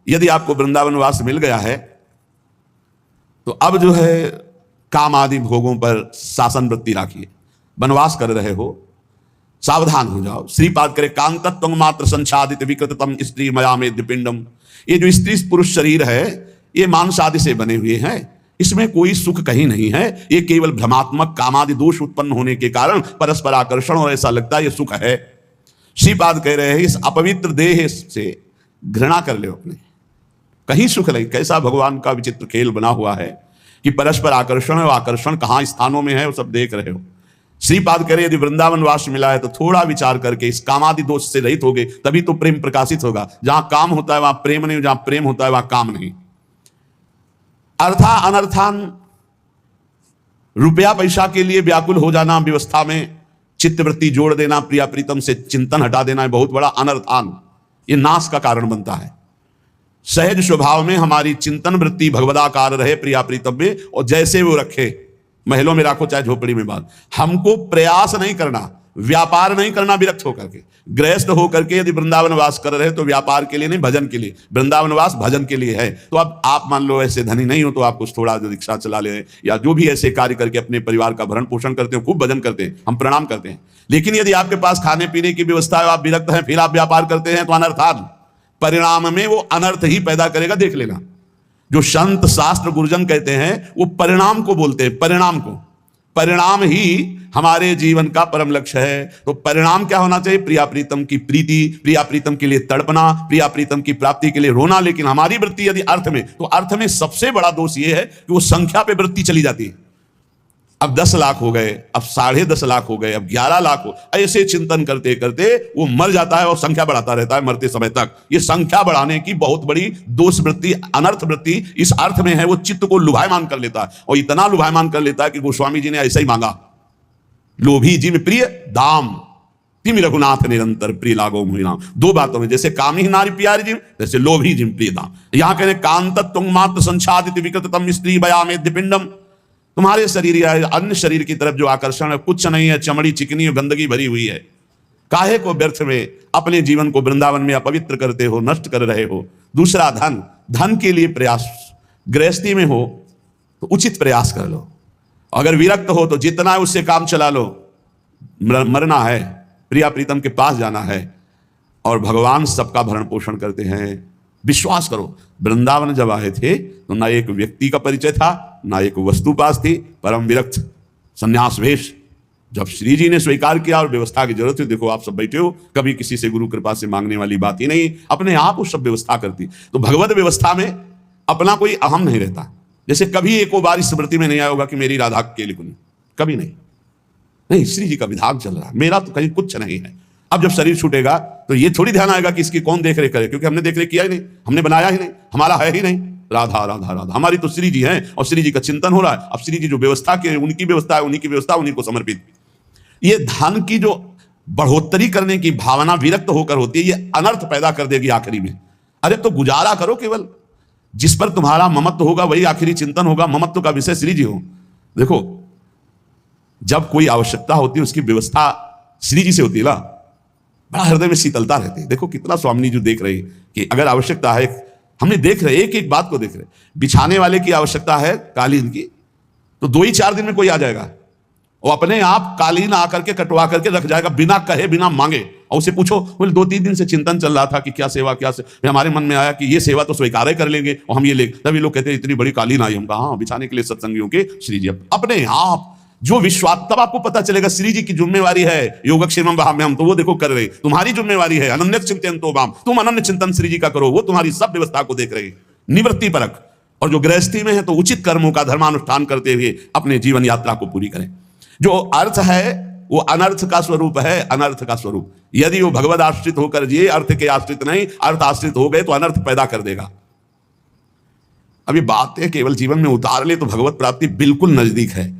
यदि आपको वृंदावन वास मिल गया है तो अब जो है काम आदि भोगों पर शासन वृत्ति राखिए। वनवास कर रहे हो, सावधान हो जाओ। श्रीपाद करे कांतत्व मात्र संसादित विकृततम स्त्री मयामेद्य पिंडम। ये जो स्त्री पुरुष शरीर है ये मांस आदि से बने हुए हैं, इसमें कोई सुख कहीं नहीं है। ये केवल भ्रमात्मक कामादि दोष उत्पन्न होने के कारण परस्पर आकर्षण और ऐसा लगता है ये सुख है। श्रीपाद कह रहे हैं इस अपवित्र देह से घृणा कर ले अपने, कहीं सुख नहीं। कैसा भगवान का विचित्र खेल बना हुआ है कि परस्पर आकर्षण और आकर्षण कहाँ स्थानों में है वो सब देख रहे हो। श्रीपाद करे यदि वृंदावन वास मिला है तो थोड़ा विचार करके इस कामादि दोष से रहित होगे, तभी तो प्रेम प्रकाशित होगा। जहां काम होता है वहां प्रेम नहीं, जहां प्रेम होता है वहां काम नहीं। अर्था अनर्थान, रुपया पैसा के लिए व्याकुल हो जाना, व्यवस्था में चित्तवृत्ति जोड़ देना, प्रिया प्रीतम से चिंतन हटा देना, बहुत बड़ा अनर्थान, ये नाश का कारण बनता है। सहज स्वभाव में हमारी चिंतन वृत्ति भगवदाकार रहे प्रिया प्रीतम में, और जैसे वो रखे, महलों में राखो चाहे झोपड़ी में बांध। हमको प्रयास नहीं करना, व्यापार नहीं करना विरक्त होकर के। गृहस्थ होकर के यदि वृंदावन वास कर रहे तो व्यापार के लिए नहीं, भजन के लिए। वृंदावन वास भजन के लिए है। तो अब आप मान लो ऐसे धनी नहीं हो तो आप कुछ थोड़ा जो रिक्शा चला ले या जो भी ऐसे कार्य करके अपने परिवार का भरण पोषण करते हो, खूब भजन करते हैं, हम प्रणाम करते हैं। लेकिन यदि आपके पास खाने पीने की व्यवस्था है, आप विरक्त हैं, फिर आप व्यापार करते हैं, तो अनर्थात परिणाम में वो अनर्थ ही पैदा करेगा। देख लेना, जो संत शास्त्र गुरुजन कहते हैं वो परिणाम को बोलते हैं, परिणाम को। परिणाम ही हमारे जीवन का परम लक्ष्य है। तो परिणाम क्या होना चाहिए? प्रिया प्रीतम की प्रीति, प्रिया प्रीतम के लिए तड़पना, प्रिया प्रीतम की प्राप्ति के लिए रोना। लेकिन हमारी वृत्ति यदि अर्थ में, तो अर्थ में सबसे बड़ा दोष यह है कि वो संख्या पे वृत्ति चली जाती है। अब 10 लाख हो गए, अब 10.5 लाख हो गए, अब 11 लाख हो, ऐसे चिंतन करते करते वो मर जाता है और संख्या बढ़ाता रहता है मरते समय तक। ये संख्या बढ़ाने की बहुत बड़ी दोष वृत्ति, अनर्थ वृत्ति इस अर्थ में है। वो चित्त को लुभायमान कर लेता है, और इतना लुभायमान कर लेता है कि गोस्वामी जी ने ऐसा ही मांगा, लोभी जिम प्रिय दाम तिम रघुनाथ निरंतर प्रिय लागो मुहि नाम। 2 बातों में, जैसे काम ही नारी प्यारी जिम, जैसे लोभी जिम प्रिय दाम। यहां कहने कांतत्व मात्र संसादित विकृततम स्त्री बयामेद्य पिंडम। तुम्हारे शरीर या अन्य शरीर की तरफ जो आकर्षण है कुछ नहीं है, चमड़ी चिकनी और गंदगी भरी हुई है। काहे को व्यर्थ में अपने जीवन को वृंदावन में अपवित्र करते हो, नष्ट कर रहे हो। दूसरा धन, धन के लिए प्रयास, गृहस्थी में हो तो उचित प्रयास कर लो। अगर विरक्त हो तो जितना है उससे काम चला लो। मरना है, प्रिया प्रीतम के पास जाना है, और भगवान सबका भरण पोषण करते हैं। विश्वास करो, वृंदावन जब आए थे तो ना एक व्यक्ति का परिचय था, ना एक वस्तु पास थी, परम विरक्त संन्यास वेश। जब श्री जी ने स्वीकार किया और व्यवस्था की जरूरत थी, देखो आप सब बैठे हो, कभी किसी से गुरु कृपा से मांगने वाली बात ही नहीं, अपने आप वो सब व्यवस्था करती। तो भगवत व्यवस्था में अपना कोई अहम नहीं रहता। जैसे कभी एको बार स्मृति में नहीं आया होगा कि मेरी राधा के लिए कुनी, कभी नहीं। नहीं, श्री जी का विधान चल रहा है, मेरा तो कहीं कुछ नहीं है। अब जब शरीर छूटेगा तो ये थोड़ी ध्यान आएगा कि इसकी कौन देख रेख करे, क्योंकि हमने देख रेख किया ही नहीं, हमने बनाया ही नहीं, हमारा है ही नहीं। राधा राधा राधा, हमारी तो श्री जी हैं और श्री जी का चिंतन हो रहा है। अब श्री जी जो व्यवस्था की, उनकी व्यवस्था है, उन्हीं की व्यवस्था, उन्हीं को समर्पित। ये धन की जो बढ़ोतरी करने की भावना विरक्त होकर होती है, ये अनर्थ पैदा कर देगी आखिरी में। अरे तो गुजारा करो, केवल जिस पर तुम्हारा ममत्व होगा वही आखिरी चिंतन होगा। ममत्व का विषय श्री जी हो। देखो, जब कोई आवश्यकता होती है उसकी व्यवस्था श्री जी से होती है ना, बड़ा हृदय में शीतलता रहती है। देखो कितना स्वामी जी देख रहे हैं कि अगर आवश्यकता है, हमने देख रहे, एक एक बात को देख रहे। बिछाने वाले की आवश्यकता है कालीन की, तो 2 ही 4 दिन में कोई आ जाएगा, वो अपने आप कालीन आकर के कटवा करके रख जाएगा, बिना कहे बिना मांगे। और उसे पूछो, बोले 2-3 दिन से चिंतन चल रहा था कि क्या सेवा, क्या सेवा। हमारे मन में आया कि ये सेवा तो स्वीकार ही कर लेंगे और हम ये ले। तभी लोग कहते हैं इतनी बड़ी कालीन आई। हम कहा हाँ, बिछाने के लिए सत्संगियों के श्री जी अपने आप जो विश्वास, तब आपको पता चलेगा श्री जी की जिम्मेवारी है। योगक्षेमम हम तो वो देखो कर रहे, तुम्हारी जिम्मेवारी है। अनन्य चिंतन तो बाम, तुम अनन्य चिंतन श्री जी का करो, वो तुम्हारी सब व्यवस्था को देख रहे, निवृत्ति परक। और जो गृहस्थी में है तो उचित कर्मों का धर्मानुष्ठान करते हुए अपने जीवन यात्रा को पूरी करें। जो अर्थ है वो अनर्थ का स्वरूप है, अनर्थ का स्वरूप। यदि वो भगवद आश्रित होकर जिए, अर्थ के आश्रित नहीं, अर्थ आश्रित हो गए तो अनर्थ पैदा कर देगा। अब ये बातें केवल जीवन में उतार ले तो भगवत प्राप्ति बिल्कुल नजदीक है।